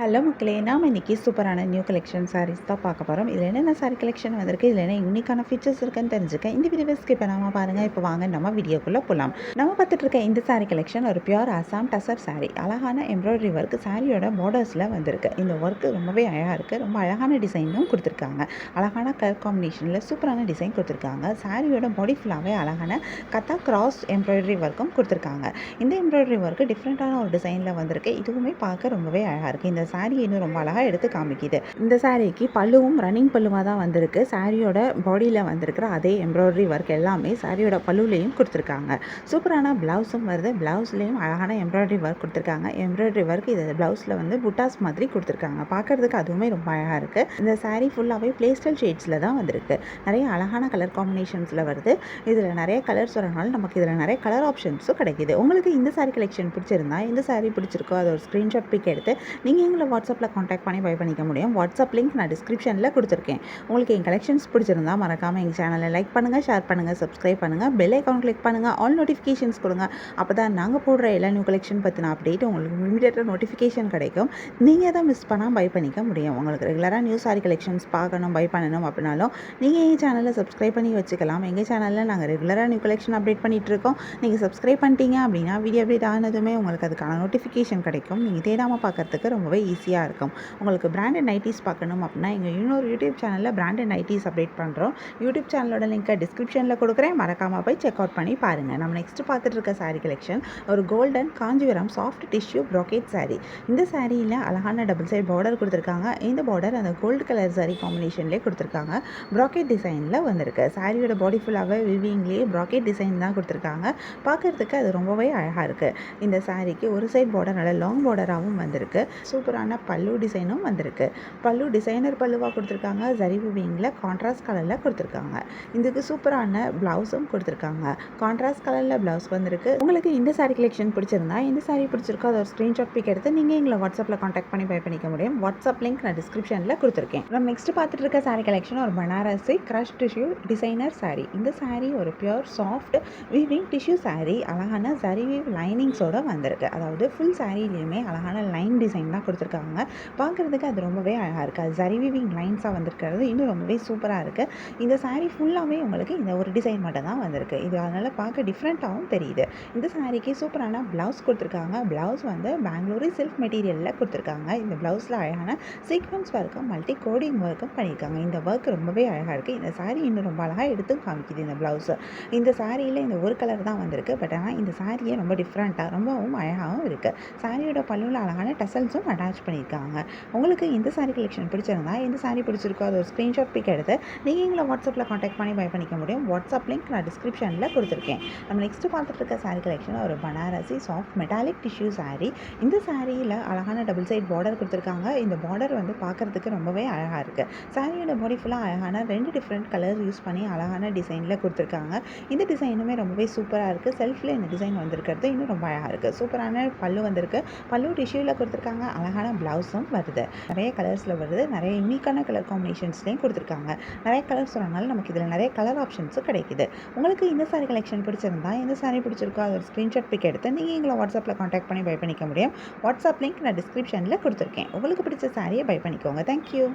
Hello மக்களே, நாம் இன்றைக்கி சூப்பரான நியூ கலெக்ஷன் சாரீஸ் தான் பார்க்க போகிறோம். இதில் என்னென்ன சாரீ கலெக்ஷன் வந்திருக்கு, இதில் என்ன யூனிக்கான ஃபீச்சர்ஸ் இருக்குன்னு தெரிஞ்சுக்க இந்த வீடியோவை ஸ்கிப் பண்ணாமல் பாருங்கள். இப்போ வாங்க நம்ம வீடியோக்குள்ளே போகலாம். நம்ம பார்த்துட்டு இருக்க இந்த சாரீ கலெக்ஷன் ஒரு பியூர் அசாம் டசர் சாரீ. அழகான எம்ப்ராய்டரி ஒர்க் சாரியோட பார்டர்ஸில் வந்திருக்கு. இந்த ஒர்க்கு ரொம்பவே அழகாக இருக்குது. ரொம்ப அழகான டிசைனும் கொடுத்துருக்காங்க. அழகான கலர் காம்பினேஷனில் சூப்பரான டிசைன் கொடுத்துருக்காங்க. சாரியோட பாடி ஃபுல்லாகவே அழகான கத்தா கிராஸ் எம்ப்ராய்டரி ஒர்க்கும் கொடுத்துருக்காங்க. இந்த எம்ப்ராய்டரி ஒர்க்கு டிஃப்ரெண்ட்டான ஒரு டிசைனில் வந்திருக்கு. இதுவுமே பார்க்க ரொம்பவே அழகாக இருக்குது. இந்த சாரீ இன்னும் ரொம்ப அழகாக எடுத்து காமிக்குது. இந்த சாரீக்கு பல்லுவும் ரன்னிங் பல்லுவாக தான் வந்திருக்கு. சாரியோட பாடியில் வந்திருக்கிற அதே எம்ப்ராய்டரி ஒர்க் எல்லாமே சாரியோட பல்லுலையும் கொடுத்துருக்காங்க. சூப்பரான ப்ளவுஸும் வருது. ப்ளவுஸ்லேயும் அழகான எம்ப்ராய்டரி ஒர்க் கொடுத்துருக்காங்க. எம்ப்ராய்டரி ஒர்க் இது ப்ளவுஸில் வந்து புட்டாஸ் மாதிரி கொடுத்துருக்காங்க. பார்க்குறதுக்கு அதுவுமே ரொம்ப அழகாக இருக்குது. இந்த சாரீ ஃபுல்லாகவே பேஸ்டல் ஷேட்ஸில் தான் வந்திருக்கு. நிறைய அழகான கலர் காம்பினேஷன்ஸில் வருது. இதில் நிறைய கலர்ஸ் வரனால நமக்கு இதில் நிறைய கலர் ஆப்ஷன்ஸும் கிடைக்கிது. உங்களுக்கு இந்த சாரீ கலெக்ஷன் பிடிச்சிருந்தா, இந்த சாரீ பிடிச்சிருக்கோ அதை ஒரு ஸ்க்ரீன்ஷாட் பிக் எடுத்து நீங்கள் எங்களை வாட்ஸ்அப்பில் காண்டாக்ட் பண்ணி பை பண்ணிக்க முடியும். வாட்ஸ்அப் லிங்க் நான் டிஸ்கிரிப்ஷனில் கொடுத்துருக்கேன். உங்களுக்கு என் கலெக்ஷன்ஸ் பிடிச்சிருந்தா மறக்காமல் எங்கள் சேனலை லைக் பண்ணுங்கள், ஷேர் பண்ணுங்கள், சப்ஸ்கிரைப் பண்ணுங்கள், பெல் ஐக்கான் கிளிக் பண்ணுங்கள், ஆல் நோட்டிஃபிகேஷன்ஸ் கொடுங்க. அப்போ தான் நாங்கள் போடுற எல்லா நியூ கலெக்ஷன் பற்றின அப்டேட் உங்களுக்கு இமீடியட்டாக நோட்டிஃபிகேஷன் கிடைக்கும். நீங்கள் தான் மிஸ் பண்ணால் பை பண்ணிக்க முடியும். உங்களுக்கு ரெகுலராக நியூ சாரி கலெக்ஷன்ஸ் பார்க்கணும், பை பண்ணணும் அப்படின்னாலும் நீங்கள் எங்கள் சேனலை சப்ஸ்கிரைப் பண்ணி வச்சுக்கலாம். எங்கள் சேனலில் நாங்கள் ரெகுலராக நியூ கலெக்ஷன் அப்டேட் பண்ணிகிட்ருக்கோம். நீங்கள் சப்ஸ்கிரைப் பண்ணிட்டீங்க அப்படின்னா வீடியோ அப்டேட் ஆனதுமே உங்களுக்கு அதுக்கான நோட்டிஃபிகேஷன் கிடைக்கும். நீங்கள் தேடாமல் பார்க்குறதுக்கு ரொம்பவே ஈஸியாக இருக்கும். உங்களுக்கு பிராண்டட் நைட்டிஸ் பார்க்கணும் அப்படின்னா எங்கள் இன்னொரு யூடியூப் சேனலில் பிராண்டட் நைட்டிஸ் அப்டேட் பண்ணுறோம். யூடியூப் சேனலோட லிங்க்கை டிஸ்கிரிப்ஷனில் கொடுக்குறேன். மறக்காமல் போய் செக் அவுட் பண்ணி பாருங்கள். நம்ம நெக்ஸ்ட் பார்த்துட்டு இருக்க சாரீ கலெக்ஷன் ஒரு golden Kanchipuram soft tissue bracket sari. இந்த சாரியில் அழகான டபுள் சைட் பார்டர் கொடுத்துருக்காங்க. இந்த பார்டர் அந்த கோல்டு கலர் சாரீ காம்பினேஷன்லேயே கொடுத்துருக்காங்க. ப்ராக்கெட் டிசைனில் வந்திருக்கு. சாரியோட பாடி ஃபுல்லாகவே விவிங்லேயே ப்ராக்கெட் டிசைன் தான் கொடுத்துருக்காங்க. பார்க்குறதுக்கு அது ரொம்பவே அழகாக இருக்குது. இந்த சாரீக்கு ஒரு சைட் பார்டர் நல்ல லாங் பார்டராகவும் வந்திருக்கு. சூப்பரான பல்லு டிசைனும் வந்திருக்கு. பல்லு டிசைனர் பல்லுவாக கொடுத்துருக்காங்க. ஜரி விவிங்கில் கான்ட்ராஸ்ட் கலரில் கொடுத்துருக்காங்க. இதுக்கு சூப்பரான ப்ளவுஸும் கொடுத்துருக்காங்க. கான்ட்ராஸ்ட் கலரில் ப்ளவுஸ் வந்திருக்கு. உங்களுக்கு இந்த சாரீ கலெக்ஷன் பிடிச்சிருந்தா, இந்த சாரீ பிடிச்சிருக்கோ அதை ஒரு ஸ்க்ரீன்ஷாட் பிக் எடுத்து நீங்கள் எங்களை வாட்ஸ்அப்பில் காண்டாக்ட் பண்ணி பை பண்ணிக்க முடியும். வாட்ஸ்அப் லிங்க் நான் டிஸ்கிரிப்ஷனில் கொடுத்துருக்கேன். நம்ம நெக்ஸ்ட் பார்த்துட்டு இருக்க சாரீ கலெக்ஷன் ஒரு Banarasi crush tissue designer sari. இந்த சாரீ ஒரு pure soft weaving tissue sari. அழகான ஜரி வீவ் லைனிங்ஸோட வந்திருக்கு. அதாவது ஃபுல் சாரீலையுமே அழகான லைன் டிசைன் தான் கொடுத்துருக்காங்க. பார்க்குறதுக்கு அது ரொம்பவே அழகாக இருக்குது. அது ஜரி வீவிங் லைன்ஸாக வந்திருக்கிறது இன்னும் ரொம்பவே சூப்பராக இருக்குது. இந்த சாரீ ஃபுல்லாகவே உங்களுக்கு இந்த ஒரு டிசைன் மட்டும் தான் வந்திருக்கு. இது அதனால் பார்க்க டிஃப்ரெண்ட்டாகவும் தெரியுது. இந்த சாரீக்கு சூப்பரான ப்ளவுஸ் கொடுத்துருக்காங்க. ப்ளவுஸ் வந்து பெங்களூரி சில்க் மெட்டீரியலில் கொடுத்துருக்காங்க. இந்த ப்ளவுஸில் அழகான சீக்வன்ஸ் ஒர்க்கும் மல்டி கோடிங் ஒர்க்கும் பண்ணியிருக்காங்க. இந்த ஒர்க் ரொம்பவே அழகாக இருக்குது. இந்த சாரீ இன்னும் ரொம்ப அழகாக எடுத்து காமிக்குது. இந்த ப்ளவுஸு இந்த சாரியில் இந்த ஒரு கலர் தான் வந்திருக்கு. பட் ஆனால் இந்த சாரியே ரொம்ப டிஃப்ரெண்ட்டாக ரொம்பவும் அழகாகவும் இருக்குது. சாரியோட பல்லுவில் அழகான டசல்ஸும் அட்டாச் பண்ணியிருக்காங்க. உங்களுக்கு இந்த சாரீ கலெக்ஷன் பிடிச்சிருந்தா, எந்த சாரீ பிடிச்சிருக்கோ அதை ஒரு ஸ்க்ரீன்ஷாட் பிக் எடுத்து நீங்கள் எங்களை வாட்ஸ்அப்பில் காண்டாக்ட் பண்ணி பை பண்ணிக்க முடியும். வாட்ஸ்அப் லிங்க் நான் டிஸ்கிரிப்ஷனில் கொடுத்துருக்கேன். நம்ம நெக்ஸ்ட் பார்த்துட்டு இருக்க சாரீ கலெக்ஷன் ஒரு Banarasi soft metallic tissue sari. இந்த சாரியில் அழகான டபுள் சைட் பார்டர் கொடுத்துருக்காங்க. இந்த பார்டர் வந்து பார்க்குறதுக்கு ரொம்பவே அழகாக இருக்குது. சாரியோட பாடி ஃபுல்லாக அழகான 2 டிஃப்ரெண்ட் கலர்ஸ் யூஸ் பண்ணி அழகான டிசைனில் கொடுத்துருக்காங்க. இந்த டிசைனுமே ரொம்பவே சூப்பராக இருக்குது. செல்ஃபில் இந்த டிசைன் வந்திருக்கிறது இன்னும் ரொம்ப அழகாக இருக்குது. சூப்பரான பல்லு வந்திருக்கு. பல்லு டிஷ்யூவில் கொடுத்துருக்காங்க. அழகான ப்ளவுஸும் வருது. நிறைய கலர்ஸில் வருது. நிறைய யூனிக்கான கலர் காம்பினேஷன்ஸ்லையும் கொடுத்துருக்காங்க. நிறைய கலர்ஸ் வரனால நமக்கு இதில் நிறைய கலர் ஆப்ஷன்ஸும் கிடைக்குது. உங்களுக்கு இந்த சாரீ கலெக்ஷன் பிடிச்சிருந்தா, எந்த சாரீ பிடிச்சிருக்கோ அதை ஒரு ஸ்க்ரீன்ஷாட் பிக் எடுத்து நீங்கள் எங்களை வாட்ஸ்அப்பில் காண்டாக்ட் பண்ணி பை பண்ணிக்க முடியும். வாட்ஸ்அப் லிங்க் நான் டிஸ்கிரிப்ஷனில் கொடுத்துருக்கேன். உங்களுக்கு பிடிச்ச சாரியை பை பண்ணிக்கோங்க. தேங்க்யூ.